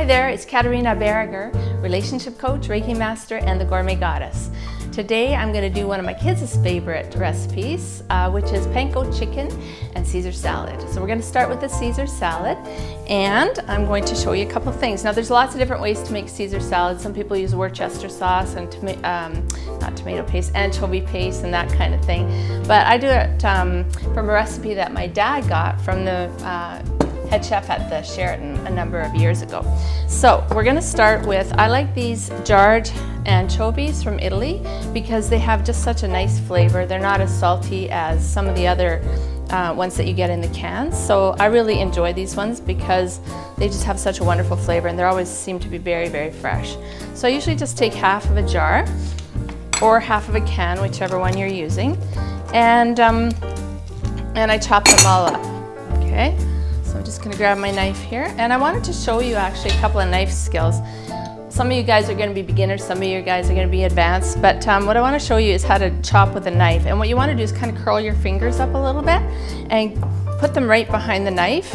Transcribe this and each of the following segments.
Hi there, it's Caterina Barregar, relationship coach, Reiki master, and the Gourmet Goddess. Today I'm going to do one of my kids' favorite recipes, which is Panko chicken and Caesar salad. So we're going to start with the Caesar salad, and I'm going to show you a couple of things. Now there's lots of different ways to make Caesar salad. Some people use Worcester sauce and not tomato paste, anchovy paste and that kind of thing. But I do it from a recipe that my dad got from the head chef at the Sheraton a number of years ago. So we're going to start with, I like these jarred anchovies from Italy because they have just such a nice flavor. They're not as salty as some of the other ones that you get in the cans. So I really enjoy these ones because they just have such a wonderful flavor, and they always seem to be very, very fresh. So I usually just take half of a jar or half of a can, whichever one you're using, and I chop them all up. Okay. So I'm just going to grab my knife here, and I wanted to show you actually a couple of knife skills. Some of you guys are going to be beginners, some of you guys are going to be advanced, but what I want to show you is how to chop with a knife. And what you want to do is kind of curl your fingers up a little bit and put them right behind the knife.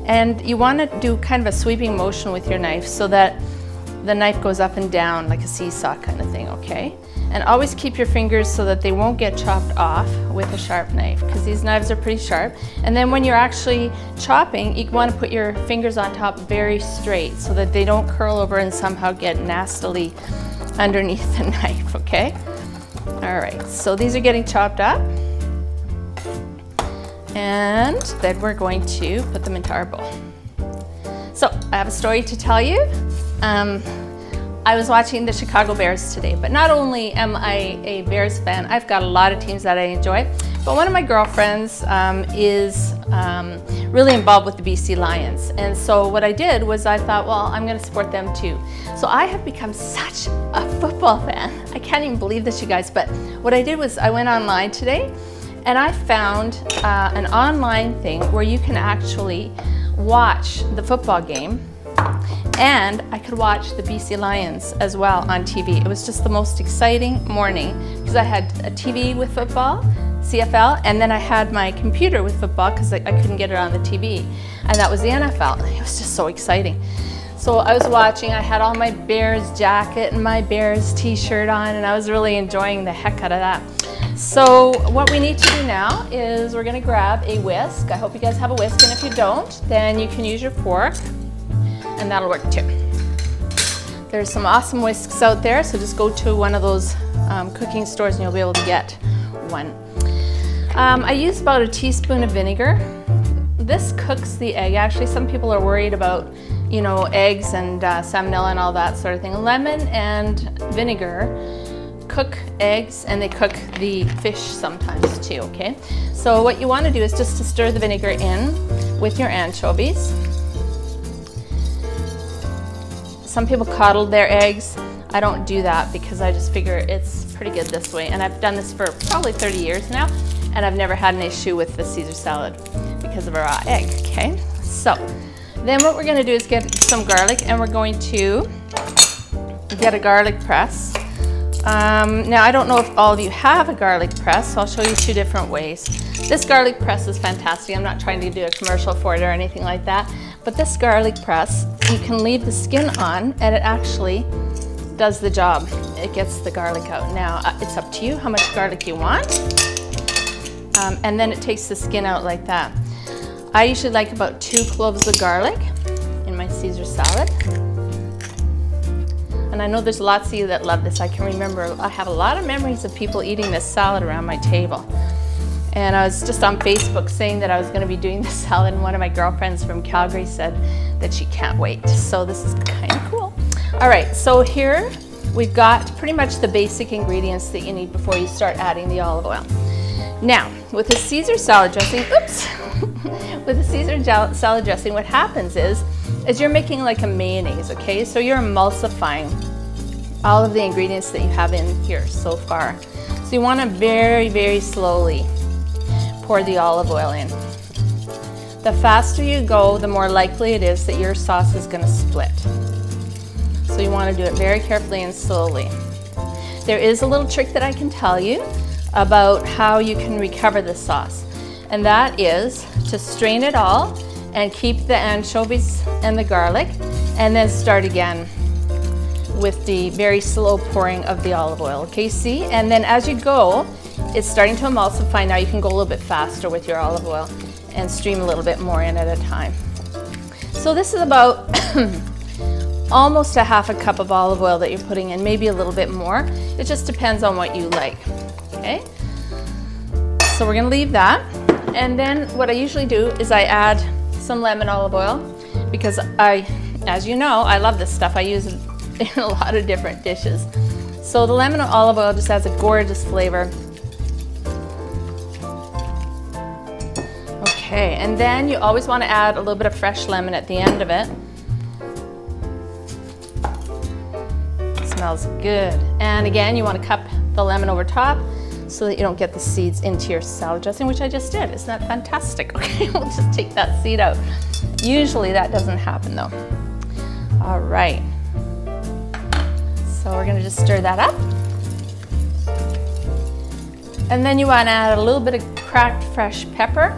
And you want to do kind of a sweeping motion with your knife so that the knife goes up and down like a seesaw kind of thing, okay? And always keep your fingers so that they won't get chopped off with a sharp knife, because these knives are pretty sharp. And then when you're actually chopping, you want to put your fingers on top very straight so that they don't curl over and somehow get nastily underneath the knife, okay? All right, so these are getting chopped up. And then we're going to put them into our bowl. So I have a story to tell you. I was watching the Chicago Bears today, but not only am I a Bears fan, I've got a lot of teams that I enjoy, but one of my girlfriends is really involved with the BC Lions. And so what I did was I thought, well, I'm going to support them too. So I have become such a football fan. I can't even believe this, you guys, but what I did was I went online today and I found an online thing where you can actually watch the football game, and I could watch the BC Lions as well on TV. It was just the most exciting morning because I had a TV with football, CFL, and then I had my computer with football because I couldn't get it on the TV, and that was the NFL. It was just so exciting. So I was watching, I had all my Bears jacket and my Bears t-shirt on, and I was really enjoying the heck out of that. So what we need to do now is we're going to grab a whisk. I hope you guys have a whisk, and if you don't, then you can use your fork, and that'll work too. There's some awesome whisks out there, so just go to one of those cooking stores and you'll be able to get one. I use about a teaspoon of vinegar. This cooks the egg. Actually, some people are worried about, you know, eggs and salmonella and all that sort of thing. Lemon and vinegar cook eggs, and they cook the fish sometimes too, okay? So what you want to do is just to stir the vinegar in with your anchovies. Some people coddle their eggs. I don't do that because I just figure it's pretty good this way. And I've done this for probably 30 years now, and I've never had an issue with the Caesar salad because of a raw egg, okay? So then what we're gonna do is get some garlic, and we're going to get a garlic press. Now I don't know if all of you have a garlic press, so I'll show you two different ways. This garlic press is fantastic. I'm not trying to do a commercial for it or anything like that, but this garlic press, you can leave the skin on and it actually does the job. It gets the garlic out. Now it's up to you how much garlic you want, and then it takes the skin out like that. I usually like about 2 cloves of garlic in my Caesar salad. And I know there's lots of you that love this. I can remember, I have a lot of memories of people eating this salad around my table. And I was just on Facebook saying that I was going to be doing this salad, and one of my girlfriends from Calgary said that she can't wait. So this is kind of cool. All right, so here we've got pretty much the basic ingredients that you need before you start adding the olive oil. Now, with the Caesar salad dressing, oops, with the Caesar salad dressing, what happens is you're making like a mayonnaise, okay? So you're emulsifying all of the ingredients that you have in here so far. So you want to very, very slowly pour the olive oil in. The faster you go, the more likely it is that your sauce is going to split. So you want to do it very carefully and slowly. There is a little trick that I can tell you about how you can recover the sauce, and that is to strain it all and keep the anchovies and the garlic And then start again with the very slow pouring of the olive oil. Okay, see? And then as you go, it's starting to emulsify. Now you can go a little bit faster with your olive oil and stream a little bit more in at a time. So this is about almost a half a cup of olive oil that you're putting in, maybe a little bit more. It just depends on what you like, okay? So we're gonna leave that. And then what I usually do is I add some lemon olive oil because as you know, I love this stuff. I use it in a lot of different dishes. So the lemon olive oil just adds a gorgeous flavor. Okay, and then you always want to add a little bit of fresh lemon at the end of it. It smells good. And again, you want to cup the lemon over top so that you don't get the seeds into your salad dressing, which I just did. Isn't that fantastic? Okay, we'll just take that seed out. Usually that doesn't happen though. All right. So we're going to just stir that up. And then you want to add a little bit of cracked fresh pepper.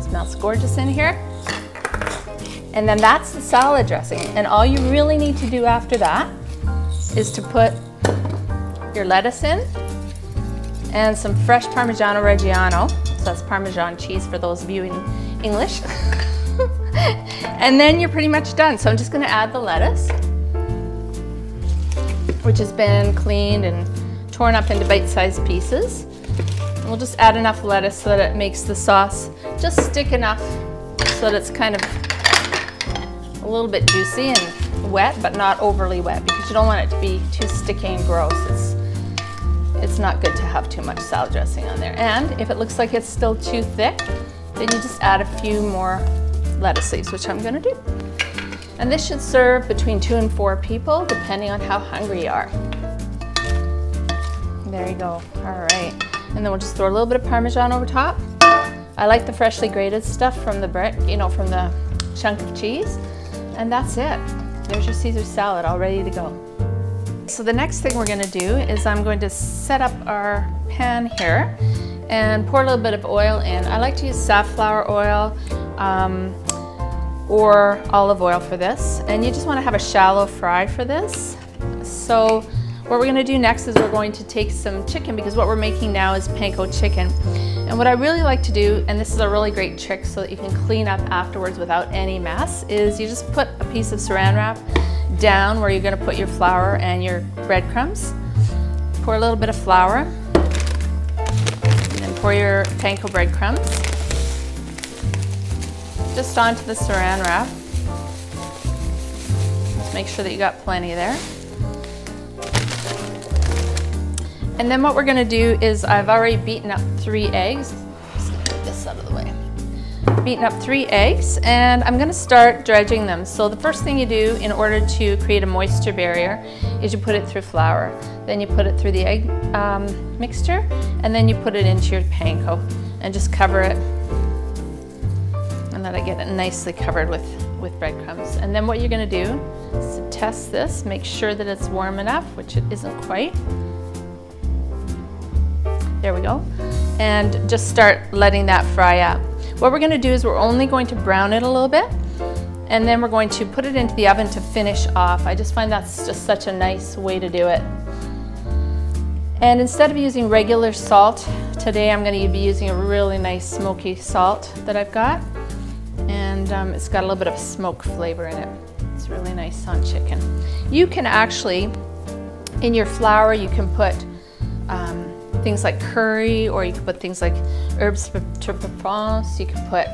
Smells gorgeous in here. And then that's the salad dressing. And all you really need to do after that is to put your lettuce in and some fresh Parmigiano Reggiano. So that's Parmesan cheese for those of you in English. And then you're pretty much done. So I'm just going to add the lettuce, which has been cleaned and torn up into bite-sized pieces. And we'll just add enough lettuce so that it makes the sauce just stick enough so that it's kind of a little bit juicy and wet, but not overly wet, because you don't want it to be too sticky and gross. It's not good to have too much salad dressing on there. And if it looks like it's still too thick, then you just add a few more lettuce leaves, which I'm going to do. And this should serve between 2 and 4 people, depending on how hungry you are. There you go. All right. And then we'll just throw a little bit of Parmesan over top. I like the freshly grated stuff from the bread, from the chunk of cheese. And that's it. There's your Caesar salad all ready to go. So the next thing we're going to do is I'm going to set up our pan here and pour a little bit of oil in. I like to use safflower oil or olive oil for this. And you just want to have a shallow fry for this. So what we're going to do next is we're going to take some chicken, because what we're making now is Panko chicken. And what I really like to do, and this is a really great trick so that you can clean up afterwards without any mess, is you just put a piece of saran wrap down where you're going to put your flour and your breadcrumbs. Pour a little bit of flour, and then pour your Panko breadcrumbs just onto the saran wrap. Just make sure that you got plenty there. And then what we're going to do is I've already beaten up 3 eggs. Just get this out of the way. Beaten up 3 eggs, and I'm going to start dredging them. So the first thing you do in order to create a moisture barrier is you put it through flour. Then you put it through the egg mixture, and then you put it into your Panko and just cover it and let it get it nicely covered with breadcrumbs. And then what you're going to do is to test this, make sure that it's warm enough, which it isn't quite. There we go. And just start letting that fry up. What we're going to do is we're only going to brown it a little bit, and then we're going to put it into the oven to finish off. I just find that's just such a nice way to do it. And instead of using regular salt, today I'm going to be using a really nice smoky salt that I've got. And it's got a little bit of smoke flavor in it. It's really nice on chicken. You can actually, in your flour, you can put things like curry, or you can put things like herbes de Provence. You can put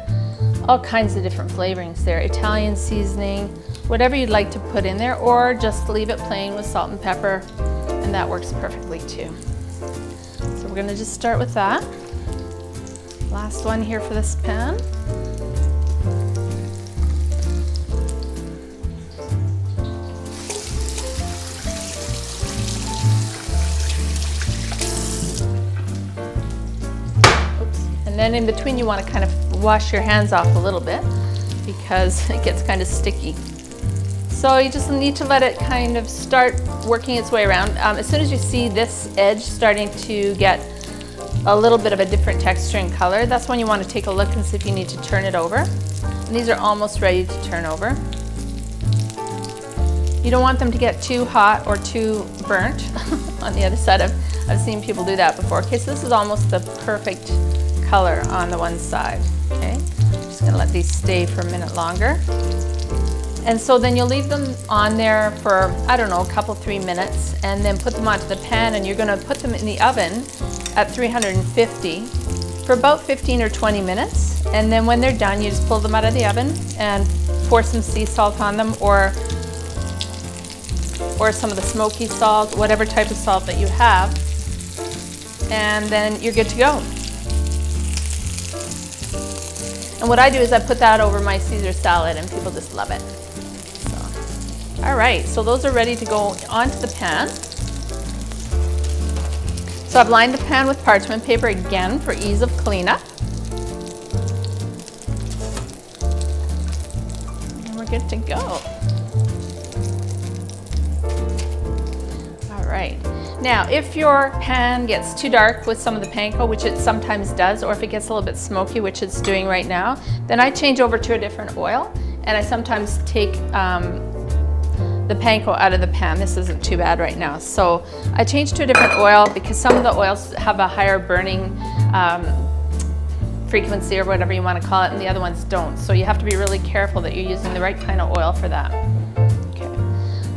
all kinds of different flavorings there, Italian seasoning, whatever you'd like to put in there, or just leave it plain with salt and pepper, and that works perfectly too. So we're going to just start with that. Last one here for this pan. And then in between you want to kind of wash your hands off a little bit because it gets kind of sticky. So you just need to let it kind of start working its way around. As soon as you see this edge starting to get a little bit of a different texture and color, that's when you want to take a look and see if you need to turn it over. And these are almost ready to turn over. You don't want them to get too hot or too burnt on the other side. I've seen people do that before. Okay, so this is almost the perfect color on the one side. Okay, just gonna let these stay for a minute longer. And so then you'll leave them on there for, I don't know, a couple, 3 minutes, and then put them onto the pan, and you're gonna put them in the oven at 350 for about 15 or 20 minutes. And then when they're done, you just pull them out of the oven and pour some sea salt on them, or some of the smoky salt, whatever type of salt that you have, and then you're good to go. And what I do is I put that over my Caesar salad, and people just love it. So, all right, so those are ready to go onto the pan. So I've lined the pan with parchment paper again for ease of cleanup. And we're good to go. Right. Now, if your pan gets too dark with some of the panko, which it sometimes does, or if it gets a little bit smoky, which it's doing right now, then I change over to a different oil, and I sometimes take the panko out of the pan. This isn't too bad right now. So I change to a different oil because some of the oils have a higher burning frequency, or whatever you want to call it, and the other ones don't. So you have to be really careful that you're using the right kind of oil for that. Okay.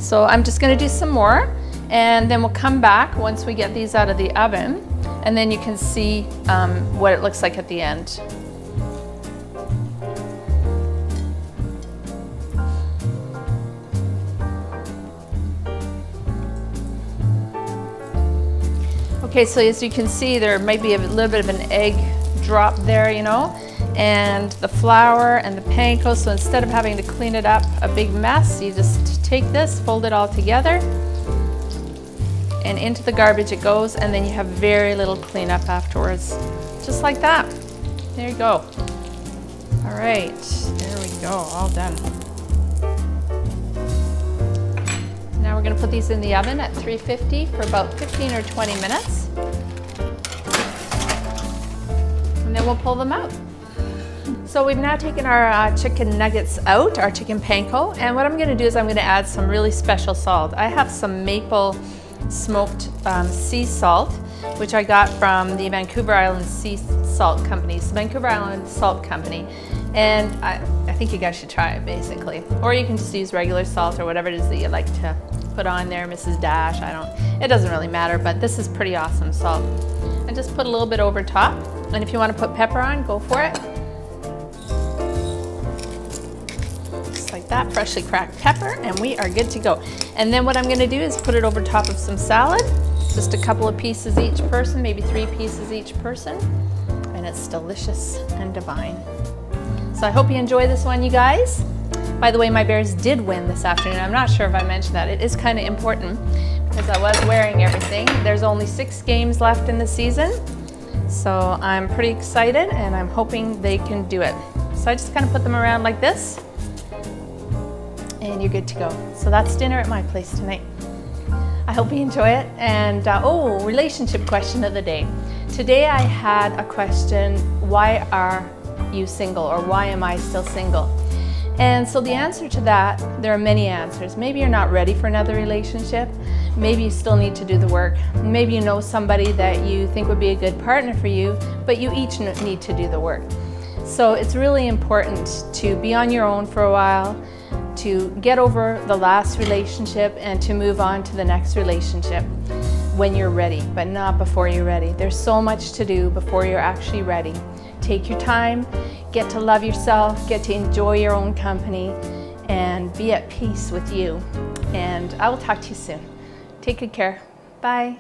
So I'm just going to do some more. And then we'll come back once we get these out of the oven, and then you can see what it looks like at the end. Okay, so as you can see, there might be a little bit of an egg drop there, you know, and the flour and the panko. So instead of having to clean it up a big mess, you just take this, fold it all together, and into the garbage it goes, and then you have very little cleanup afterwards. Just like that. There you go. All right, there we go, all done. Now we're gonna put these in the oven at 350 for about 15 or 20 minutes. And then we'll pull them out. So we've now taken our chicken nuggets out, our chicken panko, and what I'm gonna do is I'm gonna add some really special salt. I have some maple smoked sea salt, which I got from the Vancouver Island Sea Salt Company, Vancouver Island Salt Company, and I think you guys should try it basically. Or you can just use regular salt or whatever it is that you like to put on there, Mrs. Dash, it doesn't really matter, but this is pretty awesome salt. And just put a little bit over top, and if you want to put pepper on, go for it. Like that, freshly cracked pepper, and we are good to go. And then what I'm going to do is put it over top of some salad, just a couple of pieces each person, maybe 3 pieces each person, and it's delicious and divine. So I hope you enjoy this one, you guys. By the way, my Bears did win this afternoon. I'm not sure if I mentioned that. It is kind of important because I was wearing everything. There's only 6 games left in the season, so I'm pretty excited, and I'm hoping they can do it. So I just kind of put them around like this, and you're good to go. So that's dinner at my place tonight. I hope you enjoy it. And oh, relationship question of the day. Today I had a question, why are you single, or why am I still single? And so the answer to that, there are many answers. Maybe you're not ready for another relationship. Maybe you still need to do the work. Maybe you know somebody that you think would be a good partner for you, but you each need to do the work. So it's really important to be on your own for a while, to get over the last relationship, and to move on to the next relationship when you're ready, but not before you're ready. There's so much to do before you're actually ready. Take your time, get to love yourself, get to enjoy your own company, and be at peace with you. And I will talk to you soon. Take good care. Bye.